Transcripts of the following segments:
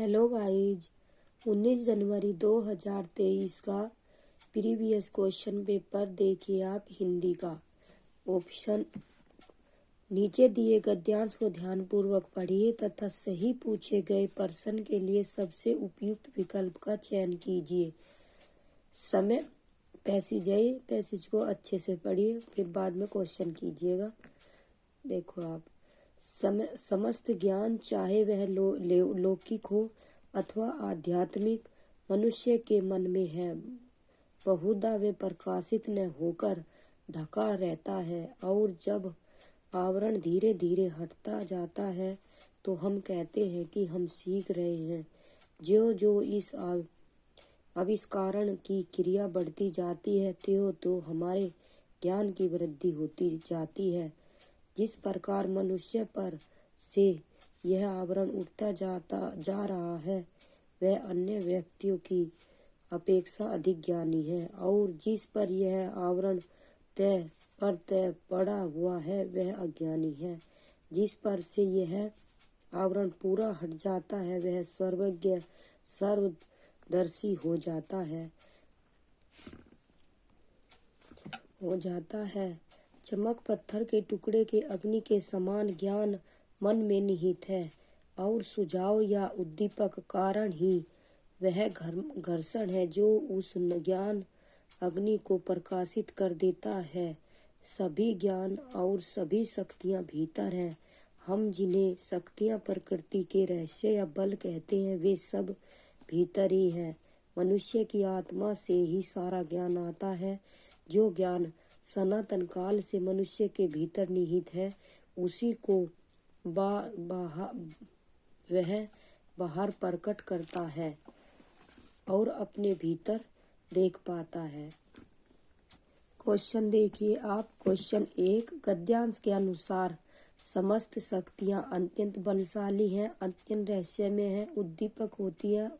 Hello guys. 19 जनवरी 2023 का previous question paper देखिए आप हिंदी का। ऑप्शन नीचे दिए गद्यांश को ध्यानपूर्वक पढ़िए तथा सही पूछे गए प्रश्न के लिए सबसे उपयुक्त विकल्प का चयन कीजिए। समय पैसेज को अच्छे से पढ़िए, फिर बाद में क्वेश्चन कीजिएगा। देखो आप, समस्त ज्ञान चाहे वह लौकिक हो अथवा आध्यात्मिक मनुष्य के मन में है, बहुधा वे प्रकाशित न होकर ढका रहता है, और जब आवरण धीरे धीरे हटता जाता है तो हम कहते हैं कि हम सीख रहे हैं। जो जो इस आविष्कारण की क्रिया बढ़ती जाती है त्यों तो हमारे ज्ञान की वृद्धि होती जाती है। जिस प्रकार मनुष्य पर से यह आवरण उठता जा रहा है वह अन्य व्यक्तियों की अपेक्षा अधिक ज्ञानी है, और जिस पर यह आवरण तय पड़ा हुआ है वह अज्ञानी है। जिस पर से यह आवरण पूरा हट जाता है वह सर्वज्ञ सर्वदर्शी हो जाता है। चमक पत्थर के टुकड़े के अग्नि के समान ज्ञान मन में निहित है, और सुझाव या उद्दीपक कारण ही वह घर्षण है जो उस ज्ञान अग्नि को प्रकाशित कर देता है। सभी ज्ञान और सभी शक्तियां भीतर हैं। हम जिन्हें शक्तियां प्रकृति के रहस्य या बल कहते हैं वे सब भीतर ही हैं। मनुष्य की आत्मा से ही सारा ज्ञान आता है। जो ज्ञान सनातन काल से मनुष्य के भीतर निहित है उसी को वह बाहर प्रकट करता है और अपने भीतर देख पाता है। क्वेश्चन देखिए आप। क्वेश्चन 1, गद्यांश के अनुसार समस्त शक्तियां अत्यंत बलशाली हैं, अत्यंत रहस्यमय हैं, उद्दीपक होती है,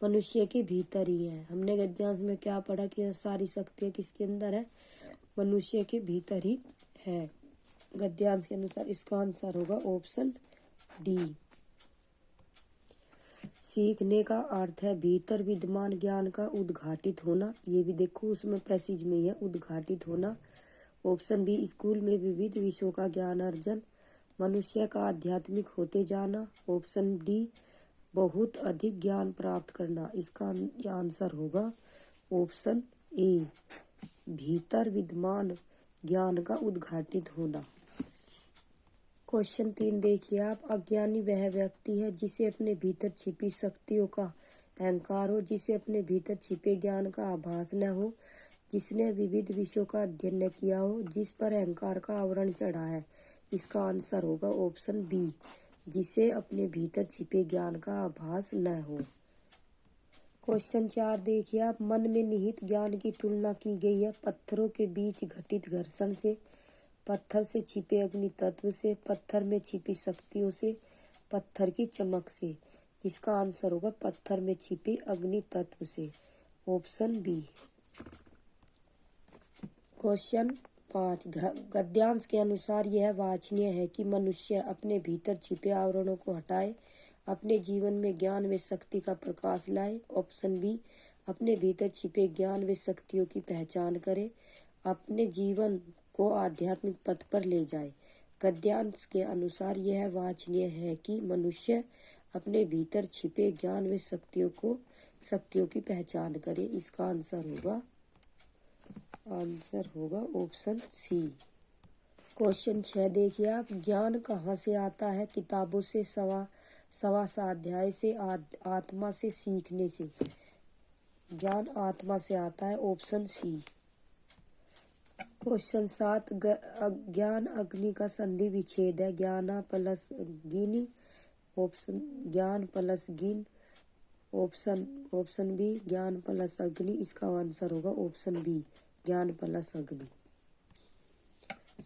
मनुष्य के भीतर ही है। हमने गद्यांश में क्या पढ़ा कि सारी शक्तियां किसके अंदर है? मनुष्य के भीतर ही है। गद्यांश के अनुसार इसका आंसर होगा ऑप्शन डी। सीखने का अर्थ है भीतर विद्यमान ज्ञान का उद्घाटित होना। ये भी देखो उसमें पैसेज में ही है, उद्घाटित होना। ऑप्शन बी, स्कूल में विविध विषयों का ज्ञान अर्जन। मनुष्य का आध्यात्मिक होते जाना। ऑप्शन डी, बहुत अधिक ज्ञान प्राप्त करना। इसका आंसर होगा ऑप्शन ए, भीतर विद्यमान ज्ञान का उद्घाटित होना। क्वेश्चन 3 देखिए आप। अज्ञानी वह व्यक्ति है जिसे अपने भीतर छिपी शक्तियों का अहंकार हो, जिसे अपने भीतर छिपे ज्ञान का आभास न हो, जिसने विविध विषयों का अध्ययन न किया हो, जिस पर अहंकार का आवरण चढ़ा है। इसका आंसर होगा ऑप्शन बी, जिसे अपने भीतर छिपे ज्ञान का आभास न हो। क्वेश्चन 4 देखिए आप। मन में निहित ज्ञान की तुलना की गई है पत्थरों के बीच घटित घर्षण से, पत्थर से छिपे अग्नि तत्व से, पत्थर में छिपी शक्तियों से, पत्थर की चमक से। इसका आंसर होगा पत्थर में छिपे अग्नि तत्व से, ऑप्शन बी। क्वेश्चन 5, गद्यांश के अनुसार यह वांछनीय है कि मनुष्य अपने भीतर छिपे आवरणों को हटाए, अपने जीवन में ज्ञान व शक्ति का प्रकाश लाए। ऑप्शन बी, अपने भीतर छिपे ज्ञान व शक्तियों की पहचान करे, अपने जीवन को आध्यात्मिक पथ पर ले जाए। गद्यांश के अनुसार यह वांछनीय है कि मनुष्य अपने भीतर छिपे ज्ञान व शक्तियों की पहचान करे। इसका आंसर होगा ऑप्शन सी। क्वेश्चन 6 देखिए आप। ज्ञान कहाँ से आता है? किताबों से, सवा स्वाध्याय से, आत्मा से, सीखने से। ज्ञान आत्मा से आता है, ऑप्शन सी। क्वेश्चन 7, ज्ञान अग्नि का संधि विच्छेद है। ज्ञाना प्लस गिनी। ऑप्शन ज्ञान प्लस गिन। ऑप्शन बी, ज्ञान प्लस अग्नि। इसका आंसर होगा ऑप्शन बी, ज्ञान प्लस अग्नि।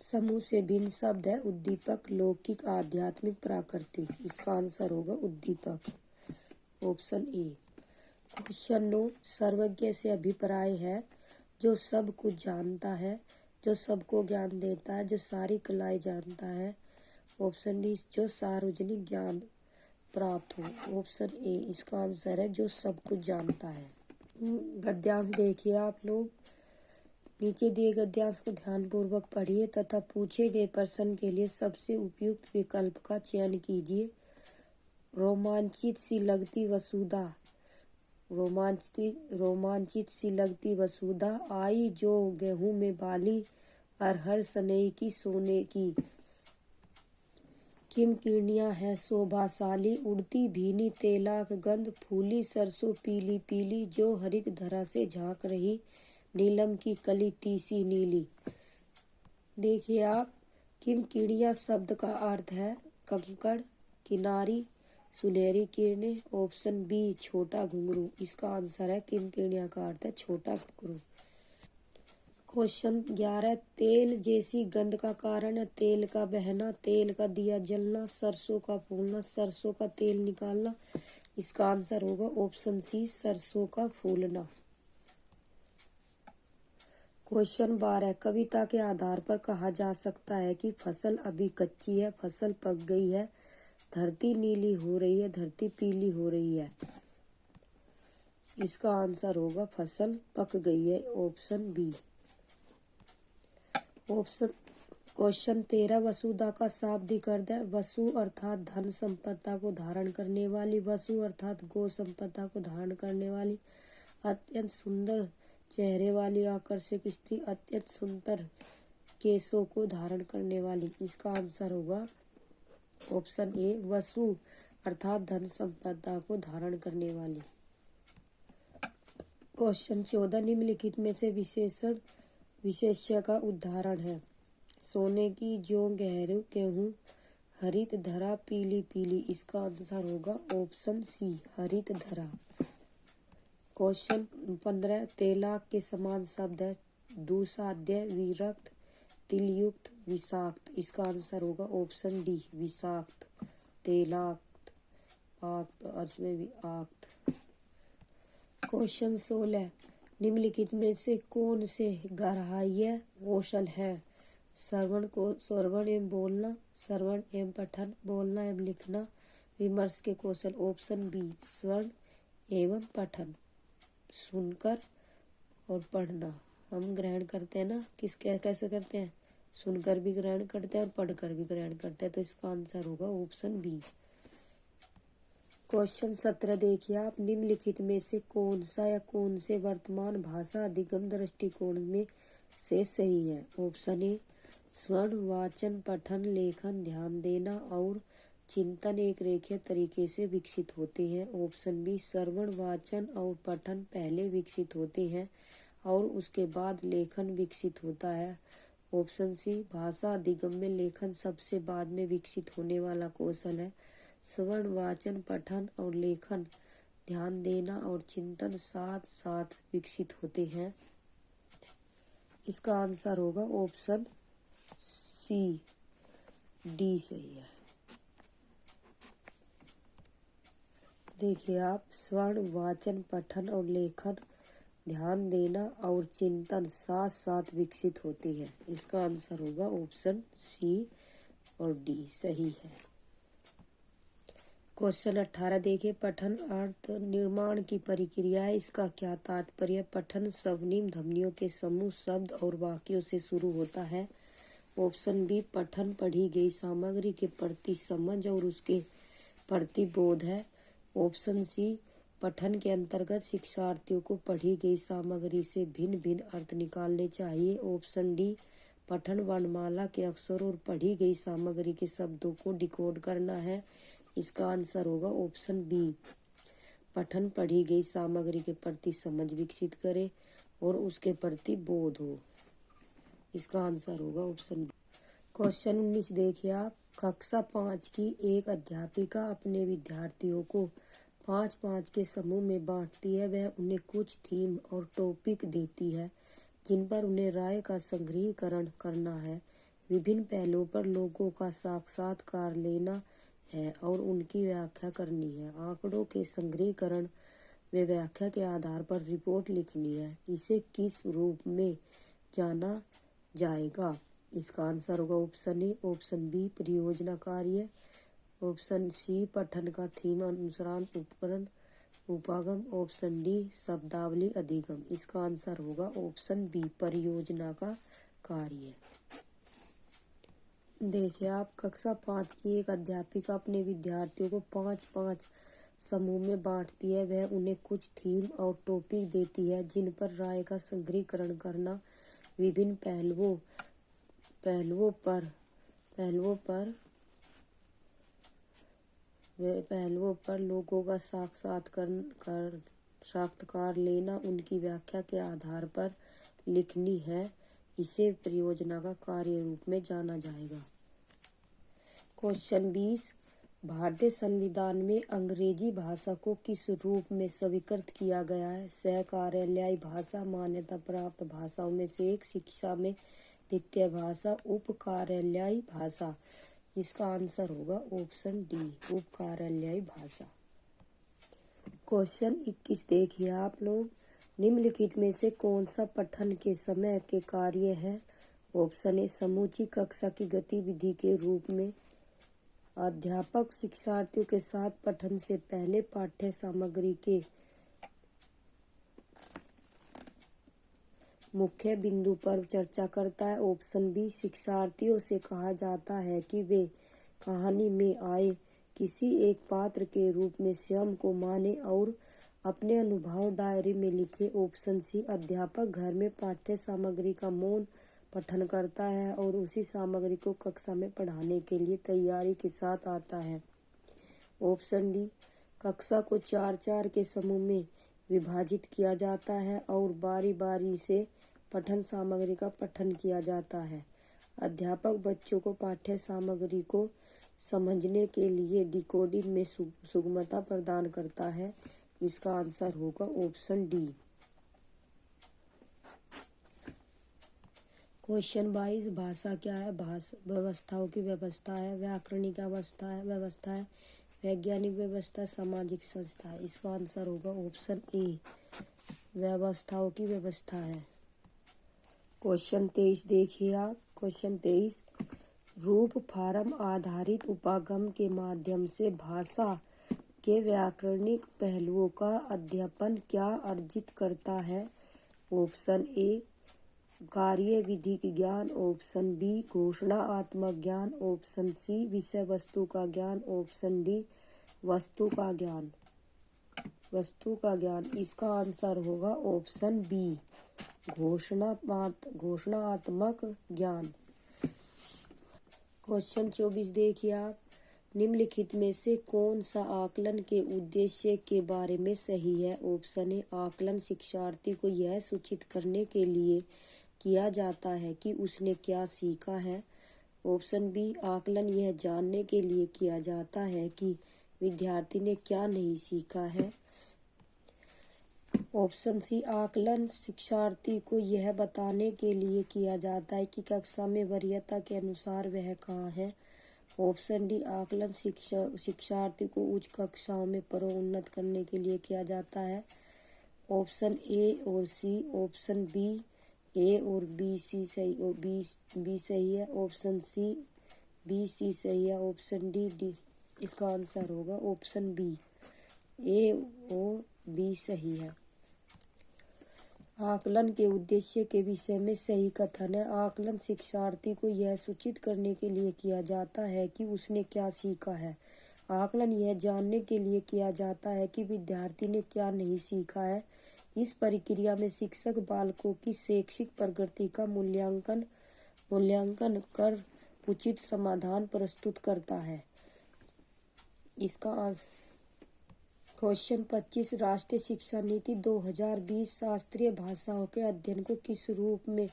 समूह से भिन्न शब्द है उद्दीपक, लौकिक, आध्यात्मिक, प्राकृतिक। इसका आंसर होगा उद्दीपक, ऑप्शन ए। क्वेश्चन 9, सर्वज्ञ से अभिप्राय है जो सब कुछ जानता है, जो सबको ज्ञान देता है, जो सारी कलाएं जानता है। ऑप्शन डी, जो सार्वजनिक ज्ञान प्राप्त हो। ऑप्शन ए इसका आंसर है जो सब कुछ जानता है। गद्यांश देखिए आप लोग। नीचे दिए गद्यांश को ध्यानपूर्वक पढ़िए तथा पूछे गए प्रश्न के लिए सबसे उपयुक्त विकल्प का चयन कीजिए। रोमांचित सी लगती वसुधा आई जो गेहूं में बाली अरहर सनई की सोने की। किम किरनिया है शोभाशाली उड़ती भीनी तेलाक गंध फूली सरसों पीली पीली जो हरित धरा से झांक रही नीलम की कली तीसी नीली। देखिए आप, किम किरनिया शब्द का अर्थ है कंकड़ किनारी सुनहरी किरणें। ऑप्शन बी छोटा घुंघरू इसका आंसर है। किम किरनिया का अर्थ है छोटा घुंघरू। क्वेश्चन 11 तेल जैसी गंध का कारण है तेल का बहना तेल का दिया जलना सरसों का फूलना सरसों का तेल निकालना। इसका आंसर होगा ऑप्शन सी सरसों का फूलना। क्वेश्चन 12 कविता के आधार पर कहा जा सकता है कि फसल अभी कच्ची है फसल पक गई है धरती नीली हो रही है धरती पीली हो रही है। इसका आंसर होगा फसल पक गई है। Option B. क्वेश्चन 13 वसुधा का शाब्दिक अर्थ है वसु अर्थात धन संपदा को धारण करने वाली वसु अर्थात गो संपदा को धारण करने वाली अत्यंत सुंदर चेहरे वाली आकर्षक स्त्री अत्यंत सुंदर केशों को धारण करने वाली। इसका आंसर होगा ऑप्शन ए वसु अर्थात धन संपदा को धारण करने वाली। क्वेश्चन 14 निम्नलिखित में से विशेष्य का उदाहरण है सोने की ज्यों गेहूं हरित धरा पीली पीली। इसका आंसर होगा ऑप्शन सी हरित धरा। क्वेश्चन 15 तेलाक के समान शब्द है दुसाध्य विरक्त तिलयुक्त विषाक्त। इसका आंसर होगा ऑप्शन डी विषाक्त तेलाक्त आक्त अर्थ में भी आक्त। क्वेश्चन 16 निम्नलिखित में से कौन से ग्राह्य कौशल है श्रवण एवं बोलना श्रवण एवं पठन बोलना एवं लिखना विमर्श के कौशल। ऑप्शन बी श्रवण एवं पठन सुनकर और पढ़ना हम ग्रहण करते हैं ना कैसे करते हैं सुनकर भी ग्रहण करते हैं और पढ़कर भी ग्रहण करते हैं तो इसका आंसर होगा ऑप्शन बी। क्वेश्चन 17 देखिए आप निम्नलिखित में से कौन सा या कौन से वर्तमान भाषा अधिगम दृष्टिकोण में से सही है। ऑप्शन ए स्वर्ण वाचन पठन लेखन ध्यान देना और चिंतन एक रेखीय तरीके से विकसित होते हैं। ऑप्शन बी श्रवण वाचन और पठन पहले विकसित होते हैं और उसके बाद लेखन विकसित होता है। ऑप्शन सी भाषा अधिगम में लेखन सबसे बाद में विकसित होने वाला कौशल है। श्रवण वाचन पठन और लेखन ध्यान देना और चिंतन साथ साथ विकसित होते हैं। इसका आंसर होगा ऑप्शन सी डी सही है। देखिए आप श्रवण वाचन पठन और लेखन ध्यान देना और चिंतन साथ साथ विकसित होती है। इसका आंसर होगा ऑप्शन सी और डी सही है। क्वेश्चन 18 देखिए पठन अर्थ निर्माण की प्रक्रिया है इसका क्या तात्पर्य। पठन स्वर्णिम ध्वनियों के समूह शब्द और वाक्यों से शुरू होता है। ऑप्शन बी पठन पढ़ी गई सामग्री के प्रति समझ और उसके प्रति बोध है। ऑप्शन सी पठन के अंतर्गत शिक्षार्थियों को पढ़ी गई सामग्री से भिन्न भिन्न अर्थ निकालने चाहिए। ऑप्शन डी पठन वर्णमाला के अक्षरों और पढ़ी गई सामग्री के शब्दों को डिकोड करना है। इसका आंसर होगा ऑप्शन बी पठन पढ़ी गई सामग्री के प्रति समझ विकसित करे और उसके प्रति बोध हो। इसका आंसर होगा ऑप्शन बी। क्वेश्चन 19 देखिए आप कक्षा 5 की एक अध्यापिका अपने विद्यार्थियों को 5-5 के समूह में बांटती है। वह उन्हें कुछ थीम और टॉपिक देती है जिन पर उन्हें राय का संग्रहीकरण करना है। विभिन्न पहलुओं पर लोगों का साक्षात्कार लेना है और उनकी व्याख्या करनी है। आंकड़ों के संग्रहीकरण व व्याख्या के आधार पर रिपोर्ट लिखनी है। इसे किस रूप में जाना जाएगा। इसका आंसर होगा ऑप्शन ए ऑप्शन बी परियोजना कार्य ऑप्शन सी पठन का थीम, अनुसरण, उपकरण, उपागम। ऑप्शन डी शब्दावली, अधिगम। इसका आंसर होगा ऑप्शन बी परियोजना का कार्य। देखिए आप, कक्षा 5 की एक अध्यापिका अपने विद्यार्थियों को 5-5 समूह में बांटती है। वह उन्हें कुछ थीम और टॉपिक देती है जिन पर राय का संग्रहीकरण करना, विभिन्न पहलुओं पर लोगों का साक्षात्कार लेना, उनकी व्याख्या के आधार पर लिखनी है। इसे परियोजना का कार्य रूप में जाना जाएगा। क्वेश्चन 20, भारतीय संविधान में अंग्रेजी भाषा को किस रूप में स्वीकृत किया गया है? सहकार्यालयी भाषा, मान्यता प्राप्त भाषाओं में से एक, शिक्षा में द्वितीय भाषा, उपकार्यालयी भाषा। इसका आंसर होगा ऑप्शन डी उपकार्यालयी भाषा। क्वेश्चन 21 देखिए आप लोग, निम्नलिखित में से कौन सा पठन के समय के कार्य है? ऑप्शन ए समूची कक्षा की गतिविधि के रूप में। अध्यापक शिक्षार्थियों के साथ पठन से पहले पाठ्य सामग्री के मुख्य बिंदु पर चर्चा करता है। ऑप्शन बी शिक्षार्थियों से कहा जाता है कि वे कहानी में आए किसी एक पात्र के रूप में स्वयं को माने और अपने अनुभव डायरी में लिखे। ऑप्शन सी अध्यापक घर में पाठ्य सामग्री का मौन पठन करता है और उसी सामग्री को कक्षा में पढ़ाने के लिए तैयारी के साथ आता है। ऑप्शन डी कक्षा को 4-4 के समूह में विभाजित किया जाता है और बारी बारी से पठन सामग्री का पठन किया जाता है। अध्यापक बच्चों को पाठ्य सामग्री को समझने के लिए डिकोडिंग में सुगमता प्रदान करता है। इसका आंसर होगा ऑप्शन डी। क्वेश्चन 22, भाषा क्या है? भाषा व्यवस्थाओं की व्यवस्था है, व्याकरणिक व्यवस्था है, वैज्ञानिक व्यवस्था, सामाजिक संस्था है। इसका आंसर होगा ऑप्शन ए व्यवस्थाओं की व्यवस्था है। क्वेश्चन 23 देखिए आप, क्वेश्चन 23, रूप फार्म आधारित उपागम के माध्यम से भाषा के व्याकरणिक पहलुओं का अध्ययन क्या अर्जित करता है? ऑप्शन ए कार्य विधि ज्ञान, ऑप्शन बी घोषणात्मक ज्ञान, ऑप्शन सी विषय वस्तु का ज्ञान, ऑप्शन डी वस्तु का ज्ञान। इसका आंसर होगा ऑप्शन बी घोषणात्मक ज्ञान। क्वेश्चन 24 देखिए आप, निम्नलिखित में से कौन सा आकलन के उद्देश्य के बारे में सही है? ऑप्शन ए आकलन शिक्षार्थी को यह सूचित करने के लिए किया जाता है कि उसने क्या सीखा है। ऑप्शन बी आकलन यह जानने के लिए किया जाता है कि विद्यार्थी ने क्या नहीं सीखा है। ऑप्शन सी आकलन शिक्षार्थी को यह बताने के लिए किया जाता है कि कक्षा में वरीयता के अनुसार वह कहाँ है। ऑप्शन डी आकलन शिक्षार्थी को उच्च कक्षाओं में पदोन्नत करने के लिए किया जाता है। ऑप्शन ए और सी, ऑप्शन बी ए और बी सी सही और बी सही है, ऑप्शन सी बी सी सही है, ऑप्शन डी। इसका आंसर होगा ऑप्शन बी ए और बी सही है। आकलन के उद्देश्य के विषय में सही कथन है। आकलन शिक्षार्थी को यह सूचित करने के लिए किया जाता है कि उसने क्या सीखा है। आकलन यह जानने के लिए किया जाता है कि विद्यार्थी ने क्या नहीं सीखा है। इस प्रक्रिया में शिक्षक बालकों की शैक्षिक प्रगति का मूल्यांकन कर उचित समाधान प्रस्तुत करता है। इसका क्वेश्चन 25, राष्ट्रीय शिक्षा नीति 2020 शास्त्रीय भाषाओं के अध्ययन को किस रूप में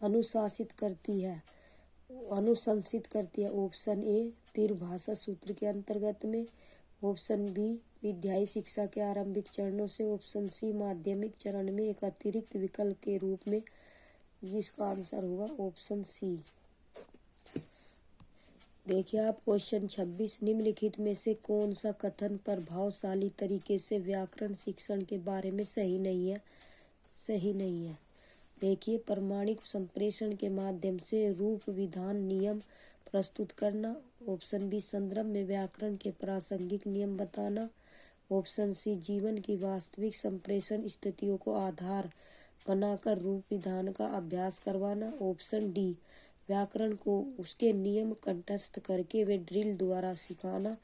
अनुशंसित करती है? ऑप्शन ए त्रिभाषा सूत्र के अंतर्गत में, ऑप्शन बी विद्यालयी शिक्षा के आरंभिक चरणों से, ऑप्शन सी माध्यमिक चरण में एक अतिरिक्त विकल्प के रूप में। जिसका आंसर होगा ऑप्शन सी। देखिए आप, क्वेश्चन 26, निम्नलिखित में से कौन सा कथन प्रभावशाली तरीके से व्याकरण शिक्षण के बारे में सही नहीं है। देखिए, प्रमाणिक संप्रेषण के माध्यम से रूप, विधान, नियम, प्रस्तुत करना। ऑप्शन बी संदर्भ में व्याकरण के प्रासंगिक नियम बताना। ऑप्शन सी जीवन की वास्तविक संप्रेषण स्थितियों को आधार बनाकर रूप विधान का अभ्यास करवाना। ऑप्शन डी व्याकरण को उसके नियम कंठस्थ करके वे ड्रिल द्वारा सिखाना।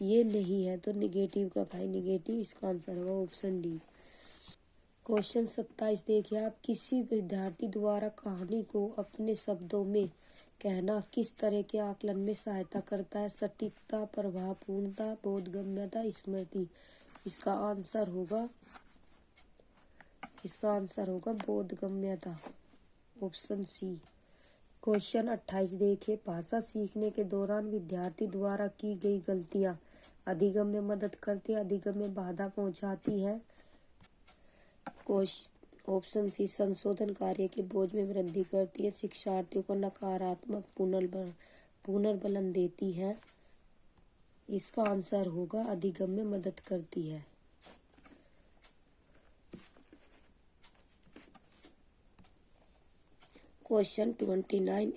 ये नहीं है तो निगेटिव का भाई निगेटिव, इसका आंसर होगा ऑप्शन डी। क्वेश्चन 27 देखिए आप, किसी विद्यार्थी द्वारा कहानी को अपने शब्दों में कहना किस तरह के आकलन में सहायता करता है? सटीकता, प्रभावपूर्णता, बोधगम्यता, स्मृति। इसका आंसर होगा बोधगम्यता, ऑप्शन सी। क्वेश्चन 28 देखिए, भाषा सीखने के दौरान विद्यार्थी द्वारा की गई गलतियां अधिगम में मदद करती है, अधिगम में बाधा पहुंचाती है। ऑप्शन सी संशोधन कार्य के बोझ में वृद्धि करती है, शिक्षार्थियों को नकारात्मक पुनर्बलन देती है। इसका आंसर होगा अधिगम में मदद करती है। क्वेश्चन 29,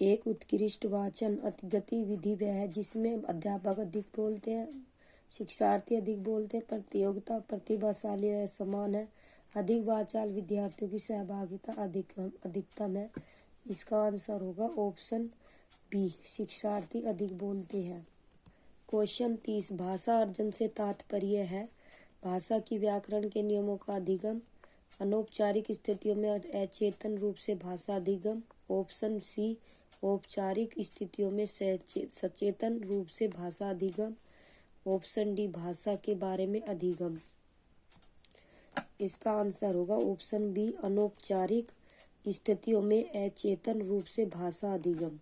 एक उत्कृष्ट वाचन गतिविधि वह है जिसमें अध्यापक अधिक बोलते हैं, शिक्षार्थी अधिक बोलते हैं, प्रतियोगिता प्रतिभाशाली समान है, अधिक वाचाल विद्यार्थियों की सहभागिता अधिकतम है। इसका आंसर होगा ऑप्शन बी शिक्षार्थी अधिक बोलते हैं। क्वेश्चन 30, भाषा अर्जन से तात्पर्य है भाषा की व्याकरण के नियमों का अधिगम, अनौपचारिक स्थितियों में अचेतन रूप से भाषा अधिगम। ऑप्शन सी औपचारिक स्थितियों में सचेतन रूप से भाषा अधिगम। ऑप्शन डी भाषा के बारे में अधिगम। इसका आंसर होगा ऑप्शन बी अनौपचारिक स्थितियों में अचेतन रूप से भाषा अधिगम।